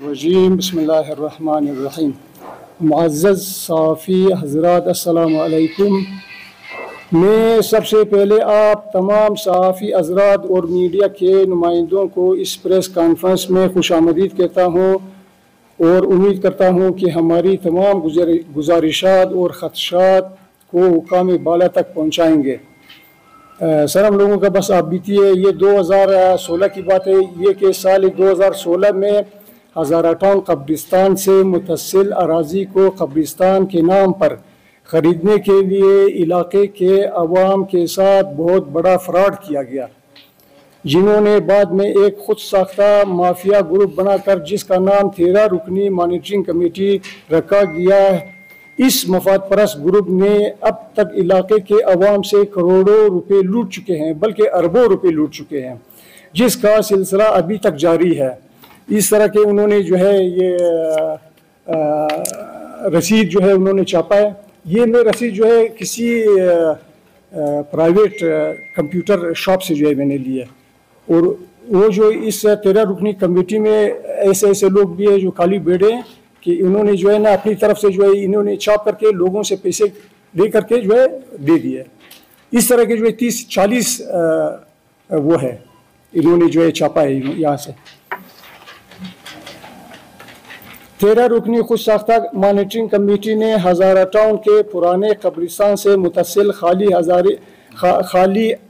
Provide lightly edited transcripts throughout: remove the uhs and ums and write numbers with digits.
الرجیم بسم اللہ الرحمن الرحیم۔ معزز صحافی حضرات السلام علیکم۔ میں سب سے پہلے آپ تمام صحافی حضرات اور میڈیا کے نمائندوں کو اس پریس کانفرنس میں خوش آمدید کہتا ہوں اور امید کرتا ہوں کہ ہماری تمام گزارشات اور خدشات کو حکام بالا تک پہنچائیں گے۔ سر ہم لوگوں کا بس آپ بیتی ہے، یہ 2016 کی بات ہے، یہ کہ سال 2016 میں ہزارہ ٹاؤن قبرستان سے متصل اراضی کو قبرستان کے نام پر خریدنے کے لیے علاقے کے عوام کے ساتھ بہت بڑا فراڈ کیا گیا، جنہوں نے بعد میں ایک خود ساختہ مافیا گروپ بنا کر جس کا نام 13 رکنی مانیٹرنگ کمیٹی رکھا گیا۔ اس مفاد پرست گروپ نے اب تک علاقے کے عوام سے کروڑوں روپے لوٹ چکے ہیں، بلکہ اربوں روپے لوٹ چکے ہیں، جس کا سلسلہ ابھی تک جاری ہے۔ اس طرح کے انہوں نے جو ہے یہ رسید جو ہے انہوں نے چھاپا ہے۔ یہ میں رسید جو ہے کسی پرائیویٹ کمپیوٹر شاپ سے جو ہے میں نے لی ہے، اور وہ جو اس 13 رکنی کمیٹی میں ایسے لوگ بھی ہیں جو خالی بیٹھے ہیں کہ انہوں نے جو ہے نا اپنی طرف سے جو ہے انہوں نے چھاپ کر کے لوگوں سے پیسے لے کر کے جو ہے دے دیے۔ اس طرح کے جو ہے 30-40 وہ ہے انہوں نے جو ہے چھاپا ہے یہاں سے۔ 13 رکنی خود ساختہ مانیٹرنگ کمیٹی نے ہزارہ ٹاؤن کے پرانے قبرستان سے متصل خالی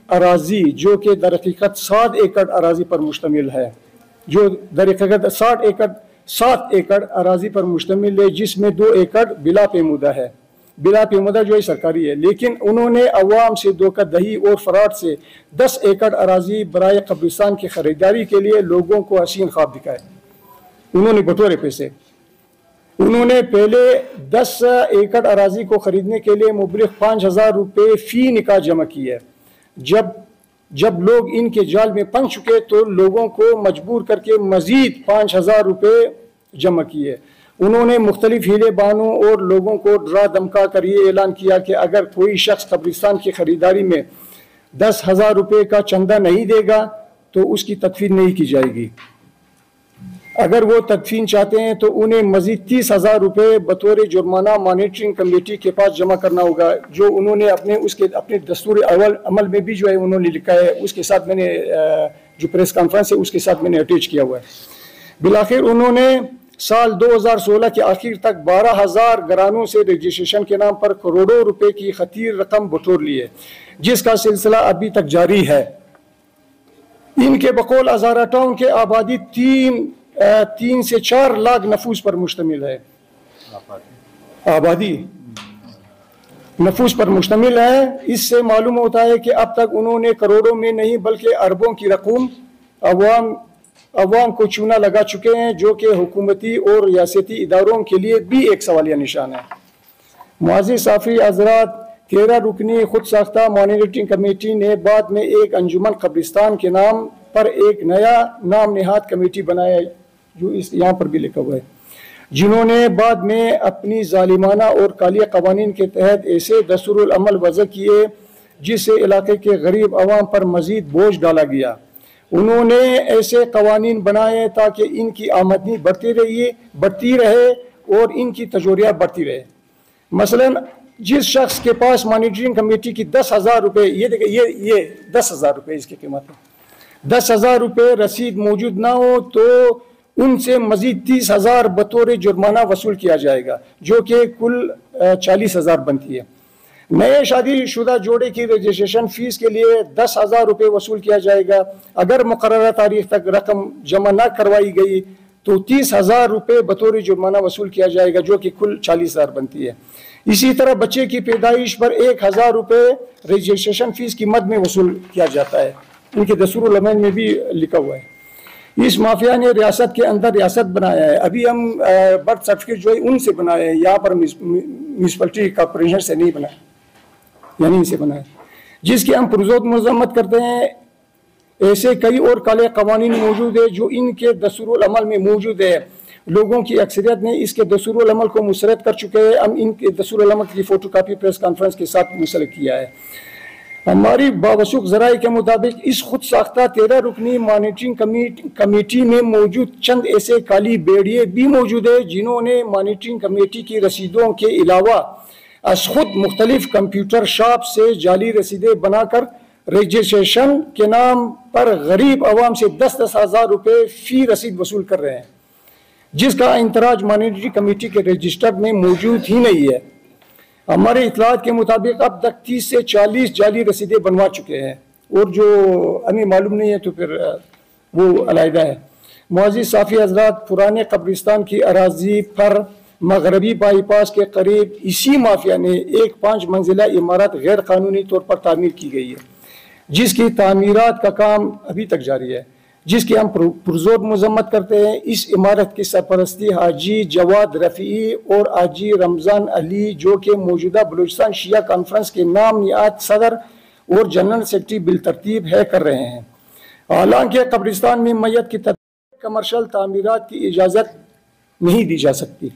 اراضی جو کہ در حقیقت 7 ایکڑ اراضی پر مشتمل ہے، جو در حقیقت 7 ایکڑ اراضی پر مشتمل ہے، جس میں 2 ایکڑ بلا پیمودہ ہے۔ بلا پیمودہ جو ہے سرکاری ہے، لیکن انہوں نے عوام سے دھوکہ دہی اور فراڈ سے 10 ایکڑ اراضی برائے قبرستان کی خریداری کے لیے لوگوں کو حسین خواب دکھائے۔ انہوں نے بطور پیسے انہوں نے پہلے 10 ایکڑ اراضی کو خریدنے کے لیے مبلغ 5,000 روپے فی نکاح جمع کیے۔ جب لوگ ان کے جال میں پھنس چکے تو لوگوں کو مجبور کر کے مزید 5,000 روپے جمع کیے۔ انہوں نے مختلف ہیلے بانوں اور لوگوں کو ڈرا دھمکا کر یہ اعلان کیا کہ اگر کوئی شخص قبرستان کی خریداری میں 10,000 روپے کا چندہ نہیں دے گا تو اس کی تدفین نہیں کی جائے گی۔ اگر وہ تدفین چاہتے ہیں تو انہیں مزید 30,000 روپے بطور جرمانہ مانیٹرنگ کمیٹی کے پاس جمع کرنا ہوگا، جو انہوں نے اپنے دستور عمل میں بھی جو ہے انہوں نے لکھا ہے۔ اس کے ساتھ میں نے جو پریس کانفرنس ہے اس کے ساتھ میں نے اٹیچ کیا ہوا ہے۔ بالآخر انہوں نے سال 2016 کے آخر تک 12,000 گھرانوں سے رجسٹریشن کے نام پر کروڑوں روپے کی خطیر رقم بٹور لی ہے، جس کا سلسلہ ابھی تک جاری ہے۔ ان کے بقول ہزارہ ٹاؤن کے آبادی 3 سے 4 لاکھ نفوس پر مشتمل ہے۔ آبادی نفوس پر مشتمل ہے۔ اس سے معلوم ہوتا ہے کہ اب تک انہوں نے کروڑوں میں نہیں بلکہ اربوں کی رقم عوام کو چونا لگا چکے ہیں، جو کہ حکومتی اور ریاستی اداروں کے لیے بھی ایک سوالیہ نشان ہے۔ معزز صحافی حضرات، 13 رکنی خود ساختہ مانیٹرنگ کمیٹی نے بعد میں ایک انجمن قبرستان کے نام پر ایک نیا نام نہاد کمیٹی بنایا، جو یہاں پر بھی لکھا ہوا ہے، جنہوں نے بعد میں اپنی ظالمانہ اور کالیہ قوانین کے تحت ایسے دستور العمل وضع کیے جس سے علاقے کے غریب عوام پر مزید بوجھ ڈالا گیا۔ انہوں نے ایسے قوانین بنائے تاکہ ان کی آمدنی بڑھتی رہے اور ان کی تجوریہ بڑھتی رہے۔ مثلا جس شخص کے پاس مانیٹرنگ کمیٹی کی 10,000 روپے، یہ دیکھیں یہ 10,000 روپے اس کی قیمت ہے، 10,000 روپے رسید موجود نہ ہو تو ان سے مزید 30,000 بطور جرمانہ وصول کیا جائے گا، جو کہ کل 40,000 بنتی ہے۔ نئے شادی شدہ جوڑے کی رجسٹریشن فیس کے لیے 10,000 روپے وصول کیا جائے گا۔ اگر مقررہ تاریخ تک رقم جمع نہ کروائی گئی تو 30,000 روپے بطور جرمانہ وصول کیا جائے گا، جو کہ کل 40,000 بنتی ہے۔ اسی طرح بچے کی پیدائش پر 1,000 روپے رجسٹریشن فیس کی مد میں وصول کیا جاتا ہے۔ ان کے دستور العمل میں بھی لکھا ہوا ہے۔ اس مافیا نے ریاست کے اندر ریاست بنایا ہے۔ ابھی ہم برتھ سرٹیفکیٹ جو ہے ان سے بنائے ہیں، یہاں پر میونسپلٹی کارپوریشن سے نہیں بنائے، یعنی ان سے بنائے، جس کی ہم پرزور مذمت کرتے ہیں۔ ایسے کئی اور کالے قوانین موجود ہیں جو ان کے دستور العمل میں موجود ہے۔ لوگوں کی اکثریت نے اس کے دستور العمل کو مسترد کر چکے ہیں۔ ہم ان کے دستور العمل کی فوٹو کاپی پریس کانفرنس کے ساتھ منسلک کیا ہے۔ ہماری باوثوق ذرائع کے مطابق اس خود ساختہ 13 رکنی مانیٹرنگ کمیٹی میں موجود چند ایسے کالی بیڑیے بھی موجود ہیں جنہوں نے مانیٹرنگ کمیٹی کی رسیدوں کے علاوہ از خود مختلف کمپیوٹر شاپ سے جعلی رسیدیں بنا کر رجسٹریشن کے نام پر غریب عوام سے 10-10 ہزار روپے فی رسید وصول کر رہے ہیں، جس کا اندراج مانیٹری کمیٹی کے رجسٹر میں موجود ہی نہیں ہے۔ ہمارے اطلاعات کے مطابق اب تک 30 سے 40 جعلی رسیدیں بنوا چکے ہیں، اور جو ہمیں معلوم نہیں ہے تو پھر وہ علیحدہ ہے۔ معزز صافی حضرات، پرانے قبرستان کی اراضی پر مغربی بائی پاس کے قریب اسی مافیا نے ایک 5 منزلہ عمارت غیر قانونی طور پر تعمیر کی گئی ہے، جس کی تعمیرات کا کام ابھی تک جاری ہے، جس کی ہم پرزور مذمت کرتے ہیں۔ اس عمارت کی سرپرستی حاجی جواد رفیعی اور حاجی رمضان علی، جو کہ موجودہ بلوچستان شیعہ کانفرنس کے نام نہاد صدر اور جنرل سیکرٹری بالترتیب ہے کر رہے ہیں۔ حالانکہ قبرستان میں میت کی کمرشل تعمیرات کی اجازت نہیں دی جا سکتی،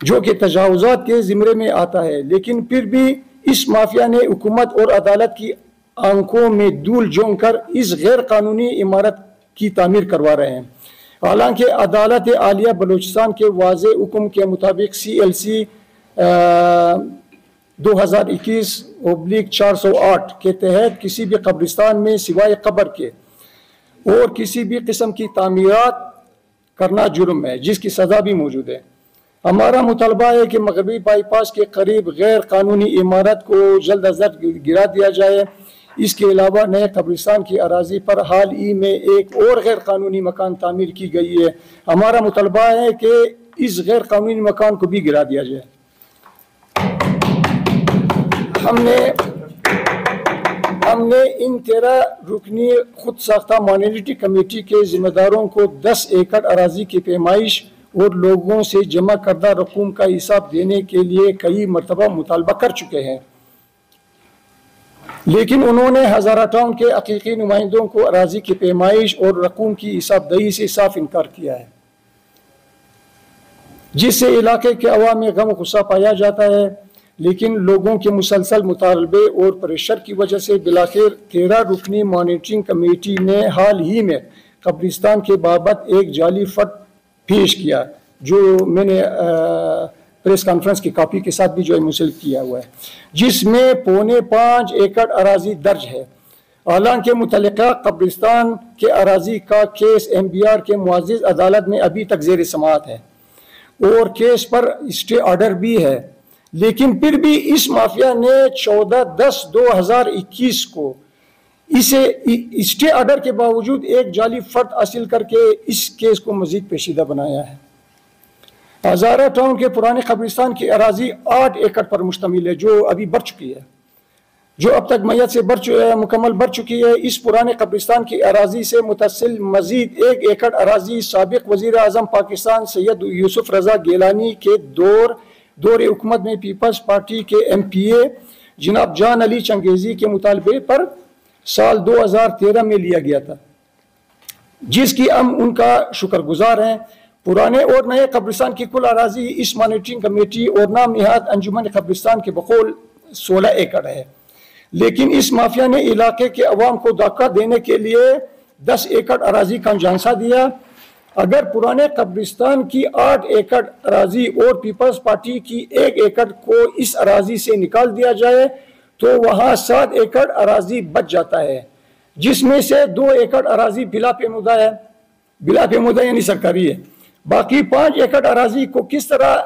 جو کہ تجاوزات کے زمرے میں آتا ہے، لیکن پھر بھی اس مافیا نے حکومت اور عدالت کی آنکھوں میں دھول جھونک کر اس غیر قانونی عمارت کی تعمیر کروا رہے ہیں۔ حالانکہ عدالت عالیہ بلوچستان کے واضح حکم کے مطابق CLC 2021/408 کے تحت کسی بھی قبرستان میں سوائے قبر کے اور کسی بھی قسم کی تعمیرات کرنا جرم ہے، جس کی سزا بھی موجود ہے۔ ہمارا مطالبہ ہے کہ مغربی بائی پاس کے قریب غیر قانونی عمارت کو جلد از جلد گرا دیا جائے۔ اس کے علاوہ نئے قبرستان کی اراضی پر حال ہی میں ایک اور غیر قانونی مکان تعمیر کی گئی ہے۔ ہمارا مطالبہ ہے کہ اس غیر قانونی مکان کو بھی گرا دیا جائے۔ ہم نے ان 13 رکنی خود ساختہ مانیٹری کمیٹی کے ذمہ داروں کو 10 ایکڑ اراضی کی پیمائش اور لوگوں سے جمع کردہ رقوم کا حساب دینے کے لیے کئی مرتبہ مطالبہ کر چکے ہیں، لیکن انہوں نے ہزارہ ٹاؤن کے حقیقی نمائندوں کو اراضی کی پیمائش اور رقوم کی حساب دہی سے صاف انکار کیا ہے، جس سے علاقے کے عوام میں غم و غصہ پایا جاتا ہے۔ لیکن لوگوں کے مسلسل مطالبے اور پریشر کی وجہ سے بالآخر 13 رکنی مانیٹرنگ کمیٹی نے حال ہی میں قبرستان کے بابت ایک جعلی فٹ پیش کیا، جو میں نے پریس کانفرنس کی کاپی کے ساتھ بھی جو ہے منسلک کیا ہوا ہے، جس میں 4.25 ایکڑ اراضی درج ہے۔ حالانکہ متعلقہ قبرستان کے اراضی کا کیس MBR کے معزز عدالت میں ابھی تک زیر سماعت ہے اور کیس پر اسٹے آرڈر بھی ہے، لیکن پھر بھی اس مافیا نے 14/10/2021 کو اسے اسٹے آرڈر کے باوجود ایک جعلی فرد حاصل کر کے اس کیس کو مزید پیچیدہ بنایا ہے۔ ہزارہ ٹاؤن کے پرانے قبرستان کی اراضی 8 ایکڑ پر مشتمل ہے، جو ابھی بڑھ چکی ہے، جو اب تک میت سے مکمل بڑھ چکی ہے۔ اس پرانے قبرستان کی اراضی سے متصل مزید 1 ایکڑ اراضی سابق وزیر اعظم پاکستان سید یوسف رضا گیلانی کے دور حکومت میں پیپلز پارٹی کے MPA جناب جان علی چنگیزی کے مطالبے پر سال 2013 میں لیا گیا تھا، جس کی ہم ان کا شکر گزار ہیں۔ پرانے اور نئے قبرستان کی کل اراضی اس مانیٹرنگ کمیٹی اور نام نہاد انجمن قبرستان کے بقول 16 ایکڑ ہے، لیکن اس مافیا نے علاقے کے عوام کو دھوکہ دینے کے لیے 10 ایکڑ اراضی کا جھانسا دیا۔ اگر پرانے قبرستان کی 8 ایکڑ اراضی اور پیپلز پارٹی کی 1 ایکڑ کو اس اراضی سے نکال دیا جائے تو وہاں 7 ایکڑ اراضی بچ جاتا ہے، جس میں سے 2 ایکڑ اراضی بلا پیمودہ ہے، بلا پیمودہ یعنی سرکاری ہے۔ باقی 5 ایکڑ اراضی کو کس طرح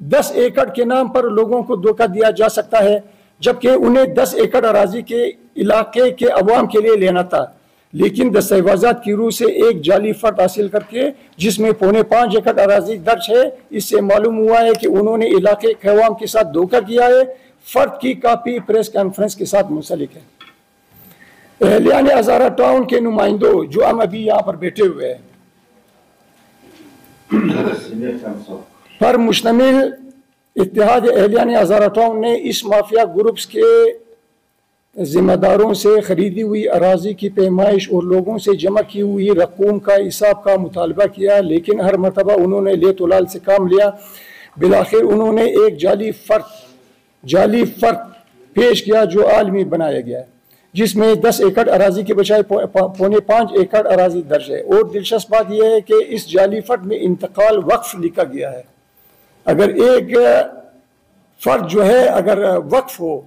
10 ایکڑ کے نام پر لوگوں کو دھوکہ دیا جا سکتا ہے، جبکہ انہیں 10 ایکڑ اراضی کے علاقے کے عوام کے لیے لینا تھا، لیکن دستاویزات کی روح سے ایک جعلی فرد حاصل کر کے جس میں 5.25 ایکڑ اراضی درج ہے، اس سے معلوم ہوا ہے کہ انہوں نے علاقے کے عوام کے ساتھ دھوکہ کیا ہے۔ فرد کی کاپی پریس کانفرنس کے ساتھ منسلک ہے۔ اہلیان ہزارہ ٹاؤن کے نمائندوں جو ہم ابھی یہاں پر بیٹھے ہوئے ہیں پر مشتمل اتحاد اہلیان ہزارہ ٹاؤن نے اس مافیا گروپس کے ذمہ داروں سے خریدی ہوئی اراضی کی پیمائش اور لوگوں سے جمع کی ہوئی رقوم کا حساب کا مطالبہ کیا، لیکن ہر مرتبہ انہوں نے لیت و لال سے کام لیا۔ بالآخر انہوں نے ایک جعلی فرد پیش کیا جو عالمی بنایا گیا ہے۔ جس میں 10 ایکڑ اراضی کے بجائے 4.5 ایکڑ اراضی درج ہے۔ اور دلچسپ بات یہ ہے کہ اس جعلی فرد میں انتقال وقف لکھا گیا ہے۔ اگر ایک فرد جو ہے اگر وقف ہو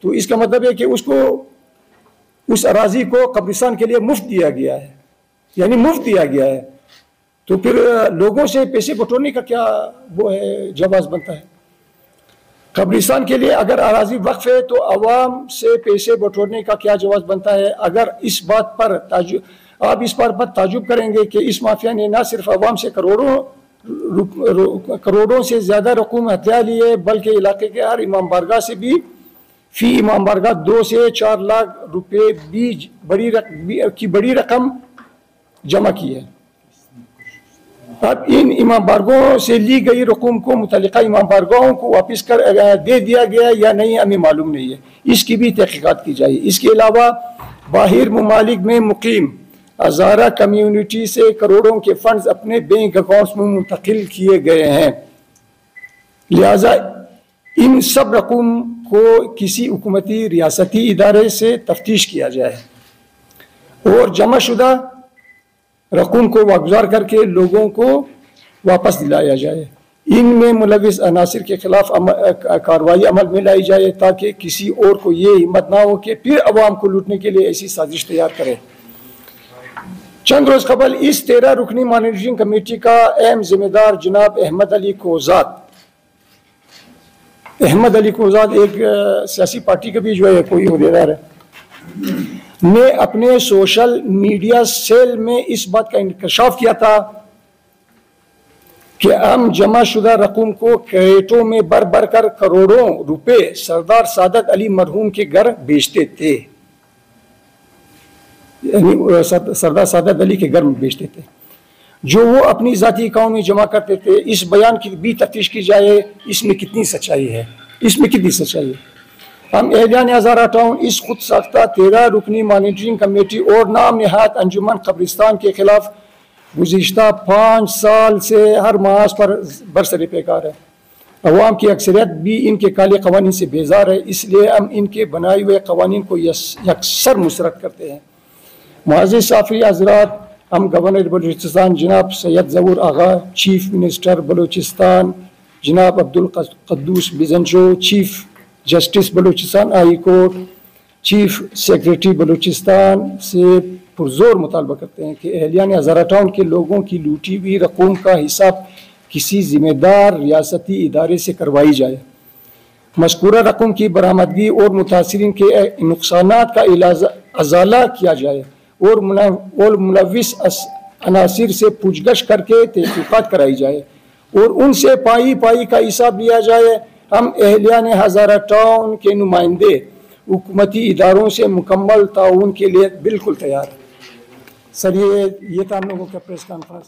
تو اس کا مطلب ہے کہ اس کو اس اراضی کو قبرستان کے لیے مفت دیا گیا ہے، یعنی مفت دیا گیا ہے، تو پھر لوگوں سے پیسے بٹورنے کا کیا وہ ہے جواز بنتا ہے؟ قبرستان کے لیے اگر اراضی وقف ہے تو عوام سے پیسے بٹورنے کا کیا جواز بنتا ہے؟ اگر اس بات پر آپ اس بات پر تعجب کریں گے کہ اس مافیا نے نہ صرف عوام سے کروڑوں سے زیادہ رقوم ہتھیار لی ہے، بلکہ علاقے کے ہر امام بارگاہ سے بھی فی امام بارگاہ 2 سے 4 لاکھ روپے کی بڑی رقم جمع کی ہے۔ اب ان امام بارگاہوں سے لی گئی رقوم کو متعلقہ امام بارگاہوں کو واپس دے دیا گیا یا نہیں ہمیں معلوم نہیں ہے، اس کی بھی تحقیقات کی جائے۔ اس کے علاوہ باہر ممالک میں مقیم ہزارہ کمیونٹی سے کروڑوں کے فنڈز اپنے بینک اکاؤنٹس میں منتقل کیے گئے ہیں، لہذا ان سب رقوم کو کسی حکومتی ریاستی ادارے سے تفتیش کیا جائے اور جمع شدہ رقوم کو واگزار کر کے لوگوں کو واپس دلایا جائے۔ ان میں ملوث عناصر کے خلاف کارروائی عمل میں لائی جائے تاکہ کسی اور کو یہ ہمت نہ ہو کہ پھر عوام کو لوٹنے کے لیے ایسی سازش تیار کرے۔ چند روز قبل اس 13 رکنی مانیٹرنگ کمیٹی کا اہم ذمہ دار جناب احمد علی کوزاد ایک سیاسی پارٹی کا بھی جو ہے کوئی عہدیدار ہے، نے اپنے سوشل میڈیا سیل میں اس بات کا انکشاف کیا تھا کہ ہم جمع شدہ رقوم کو کریٹوں میں بھر کر کروڑوں روپے سردار سعادت علی مرحوم کے گھر بیچتے تھے، یعنی سردار سعادت علی کے گھر میں بیچتے تھے جو وہ اپنی ذاتی اکاؤنٹ میں جمع کرتے تھے۔ اس بیان کی بھی تفتیش کی جائے، اس میں کتنی سچائی ہے۔ ہم اہلیان ہزارہ ٹاؤن اس خود ساختہ 13 رکنی مانیٹرنگ کمیٹی اور نام نہاد انجمن قبرستان کے خلاف گزشتہ 5 سال سے ہر ماہ پر برسر پیکار ہے۔ عوام کی اکثریت بھی ان کے کالے قوانین سے بیزار ہے، اس لیے ہم ان کے بنائے ہوئے قوانین کو یکسر مسرت کرتے ہیں۔ معزز صافی حضرات، ہم گورنر بلوچستان جناب سید ظہور آغا، چیف منسٹر بلوچستان جناب Abdul Quddus Bizenjo, chief justice Balochistan high court, chief secretary Balochistan سے پرزور مطالبہ کرتے ہیں کہ اہلیان ہزارہ ٹاؤن کے لوگوں کی لوٹی ہوئی رقوم کا حساب کسی ذمہ دار ریاستی ادارے سے کروائی جائے، مذکورہ رقم کی برآمدگی اور متاثرین کے نقصانات کا ازالہ کیا جائے اور ملوث عناصر سے پوچھ گچھ کر کے تحقیقات کرائی جائے اور ان سے پائی کا حساب لیا جائے۔ ہم اہلیان ہزارہ ٹاؤن کے نمائندے حکومتی اداروں سے مکمل تعاون کے لیے بالکل تیار ہیں۔ سر یہ تھا ہم لوگوں کا پریس کانفرنس۔